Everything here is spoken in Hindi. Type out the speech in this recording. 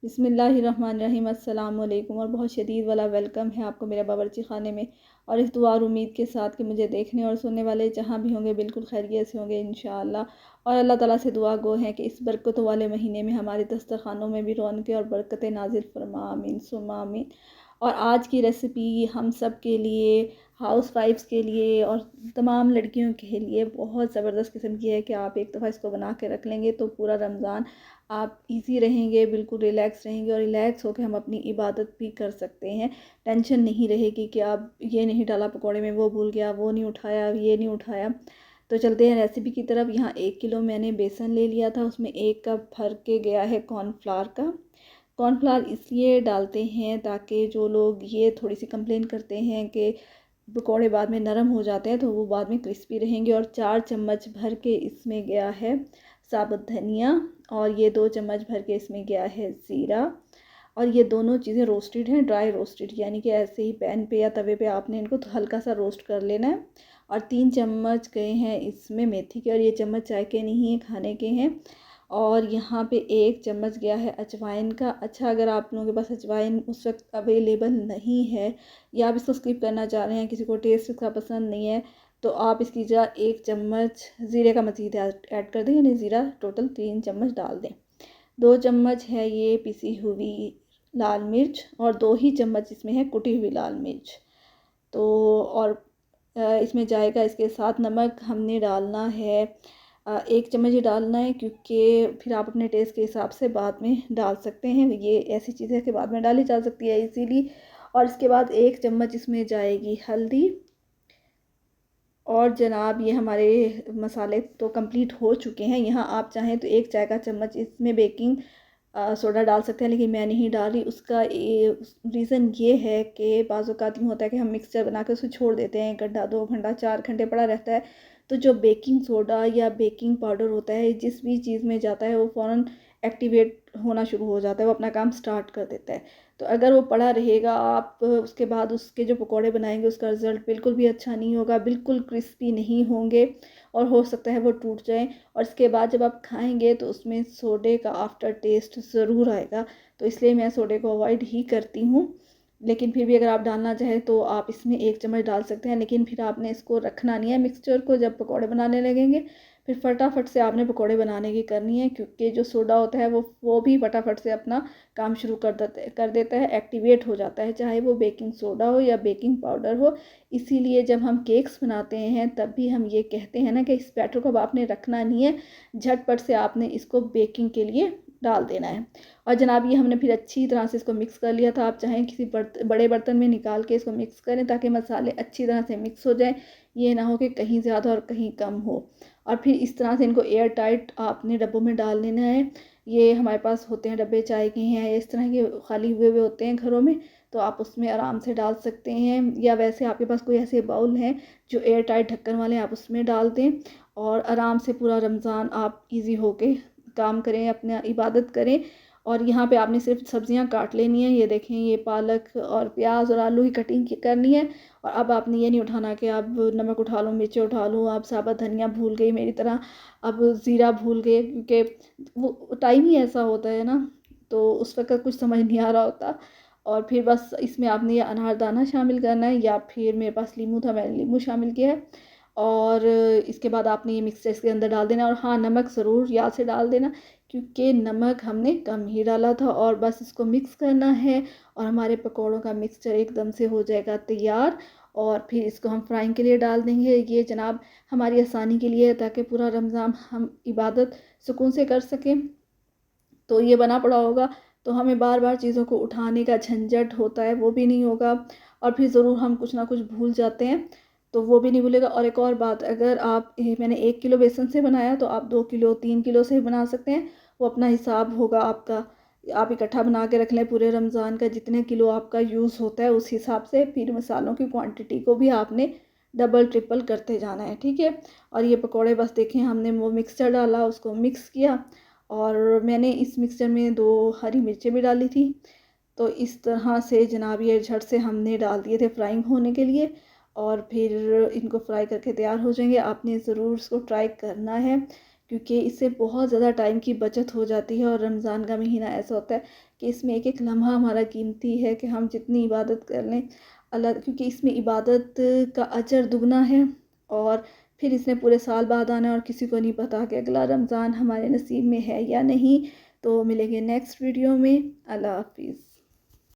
बिस्मिल्लाहिर्रहमानिर्रहीम अस्सलाम वालेकुम और बहुत शदीद वाला वेलकम है आपको मेरे बावर्ची खाने में। और इस दुआ और उम्मीद के साथ कि मुझे देखने और सुनने वाले जहाँ भी होंगे बिल्कुल खैरियत से होंगे इंशाअल्लाह। और अल्लाह ताला से दुआ गो है कि इस बरकतों वाले महीने में हमारे दस्तरखानों में भी रौनकें और बरकतें नाजिल फरमा, आमीन सुम्मा आमीन। और आज की रेसिपी हम सब के लिए, हाउस वाइफ्स के लिए और तमाम लड़कियों के लिए बहुत ज़बरदस्त किस्म की है कि आप एक दफ़ा इसको बना के रख लेंगे तो पूरा रमज़ान आप इजी रहेंगे, बिल्कुल रिलैक्स रहेंगे और रिलैक्स होकर हम अपनी इबादत भी कर सकते हैं। टेंशन नहीं रहेगी कि आप ये नहीं डाला पकौड़े में, वो भूल गया, वो नहीं उठाया, ये नहीं उठाया। तो चलते हैं रेसिपी की तरफ। यहाँ 1 किलो मैंने बेसन ले लिया था, उसमें 1 कप भर के गया है कॉर्नफ्लावर का। कॉर्नफ्लावर इसलिए डालते हैं ताकि जो लोग ये थोड़ी सी कंप्लेन करते हैं कि पकौड़े बाद में नरम हो जाते हैं तो वो बाद में क्रिस्पी रहेंगे। और 4 चम्मच भर के इसमें गया है साबुत धनिया और ये 2 चम्मच भर के इसमें गया है ज़ीरा। और ये दोनों चीज़ें रोस्टेड हैं, ड्राई रोस्टेड, यानी कि ऐसे ही पैन पे या तवे पे आपने इनको तो हल्का सा रोस्ट कर लेना है। और 3 चम्मच गए हैं इसमें मेथी के, और ये चम्मच चाय के नहीं है, खाने के हैं। और यहाँ पे 1 चम्मच गया है अजवाइन का। अच्छा, अगर आप लोगों के पास अजवाइन उस वक्त अवेलेबल नहीं है या आप इसको स्किप करना चाह रहे हैं, किसी को टेस्ट इसका पसंद नहीं है, तो आप इसकी जगह 1 चम्मच ज़ीरे का मज़ीद ऐड कर दें, यानी ज़ीरा टोटल 3 चम्मच डाल दें। 2 चम्मच है ये पिसी हुई लाल मिर्च और 2 ही चम्मच इसमें है कुटी हुई लाल मिर्च। तो और इसमें जाएगा इसके साथ नमक हमने डालना है 1 चम्मच ही डालना है, क्योंकि फिर आप अपने टेस्ट के हिसाब से बाद में डाल सकते हैं। ये ऐसी चीज़ है कि बाद में डाली जा सकती है इजीली। और इसके बाद 1 चम्मच इसमें जाएगी हल्दी। और जनाब ये हमारे मसाले तो कंप्लीट हो चुके हैं। यहाँ आप चाहें तो 1 चाय का चम्मच इसमें बेकिंग सोडा डाल सकते हैं, लेकिन मैं नहीं डाल रही। उसका रीज़न ये है कि बाज़ औक़ात यूँ होता है कि हम मिक्सचर बना के उसको छोड़ देते हैं, 1 घंटा 2 घंटा 4 घंटे पड़ा रहता है। तो जो बेकिंग सोडा या बेकिंग पाउडर होता है, जिस भी चीज़ में जाता है वो फ़ौरन एक्टिवेट होना शुरू हो जाता है, वो अपना काम स्टार्ट कर देता है। तो अगर वो पड़ा रहेगा, आप उसके बाद उसके जो पकौड़े बनाएंगे उसका रिज़ल्ट बिल्कुल भी अच्छा नहीं होगा, बिल्कुल क्रिस्पी नहीं होंगे और हो सकता है वो टूट जाएं। और इसके बाद जब आप खाएंगे तो उसमें सोडे का आफ्टर टेस्ट ज़रूर आएगा। तो इसलिए मैं सोडे को अवॉइड ही करती हूँ। लेकिन फिर भी अगर आप डालना चाहें तो आप इसमें 1 चम्मच डाल सकते हैं, लेकिन फिर आपने इसको रखना नहीं है मिक्सचर को। जब पकौड़े बनाने लगेंगे फिर फटाफट से आपने पकौड़े बनाने की करनी है, क्योंकि जो सोडा होता है वो भी फटाफट से अपना काम शुरू कर देता है, एक्टिवेट हो जाता है, चाहे वो बेकिंग सोडा हो या बेकिंग पाउडर हो। इसीलिए जब हम केक्स बनाते हैं तब भी हम ये कहते हैं ना कि इस बैटर को अब आपने रखना नहीं है, झटपट से आपने इसको बेकिंग के लिए डाल देना है। और जनाब ये हमने फिर अच्छी तरह से इसको मिक्स कर लिया था। आप चाहें किसी बड़े बर्तन में निकाल के इसको मिक्स करें ताकि मसाले अच्छी तरह से मिक्स हो जाएं, ये ना हो कि कहीं ज़्यादा और कहीं कम हो। और फिर इस तरह से इनको एयर टाइट आपने डब्बों में डाल लेना है। ये हमारे पास होते हैं डब्बे, चाय के हैं, इस तरह के खाली हुए हुए होते हैं घरों में, तो आप उसमें आराम से डाल सकते हैं। या वैसे आपके पास कोई ऐसे बाउल हैं जो एयर टाइट ढक्कन वाले, आप उसमें डाल दें और आराम से पूरा रमज़ान आप इजी होके काम करें, अपना इबादत करें। और यहाँ पे आपने सिर्फ सब्जियां काट लेनी है। ये देखें, ये पालक और प्याज और आलू की कटिंग करनी है। और अब आपने ये नहीं उठाना कि अब नमक उठा लूँ, मिर्ची उठा लूँ, अब साबुत धनिया भूल गई मेरी तरह, अब ज़ीरा भूल गए, क्योंकि वो टाइम ही ऐसा होता है ना, तो उस वक्त कुछ समझ नहीं आ रहा होता। और फिर बस इसमें आपने ये अनारदाना शामिल करना है, या फिर मेरे पास लीमू था, मैंने लीमू शामिल किया है। और इसके बाद आपने ये मिक्सचर इसके अंदर डाल देना। और हाँ, नमक ज़रूर याद से डाल देना, क्योंकि नमक हमने कम ही डाला था। और बस इसको मिक्स करना है और हमारे पकौड़ों का मिक्सचर एकदम से हो जाएगा तैयार। और फिर इसको हम फ्राइंग के लिए डाल देंगे। ये जनाब हमारी आसानी के लिए है, ताकि पूरा रमज़ान हम इबादत सुकून से कर सकें। तो ये बना पड़ा होगा तो हमें बार बार चीज़ों को उठाने का झंझट होता है, वो भी नहीं होगा। और फिर ज़रूर हम कुछ ना कुछ भूल जाते हैं, तो वो भी नहीं भूलेगा। और एक और बात, अगर आप मैंने 1 किलो बेसन से बनाया तो आप 2 किलो 3 किलो से बना सकते हैं, वो अपना हिसाब होगा आपका। आप इकट्ठा बना के रख लें पूरे रमज़ान का, जितने किलो आपका यूज़ होता है उस हिसाब से फिर मसालों की क्वांटिटी को भी आपने डबल ट्रिपल करते जाना है, ठीक है। और ये पकौड़े बस देखें, हमने वो मिक्सचर डाला, उसको मिक्स किया और मैंने इस मिक्सचर में 2 हरी मिर्चें भी डाली थी। तो इस तरह से जनाब ये झट से हमने डाल दिए थे फ्राइंग होने के लिए, और फिर इनको फ्राई करके तैयार हो जाएंगे। आपने ज़रूर इसको ट्राई करना है, क्योंकि इससे बहुत ज़्यादा टाइम की बचत हो जाती है। और रमज़ान का महीना ऐसा होता है कि इसमें एक एक लम्हा हमारा कीमती है, कि हम जितनी इबादत कर लें अल्लाह, क्योंकि इसमें इबादत का अजर दुगना है और फिर इसने पूरे साल बाद आना है और किसी को नहीं पता कि अगला रमज़ान हमारे नसीब में है या नहीं। तो मिलेंगे नेक्स्ट वीडियो में। अल्लाह हाफिज़।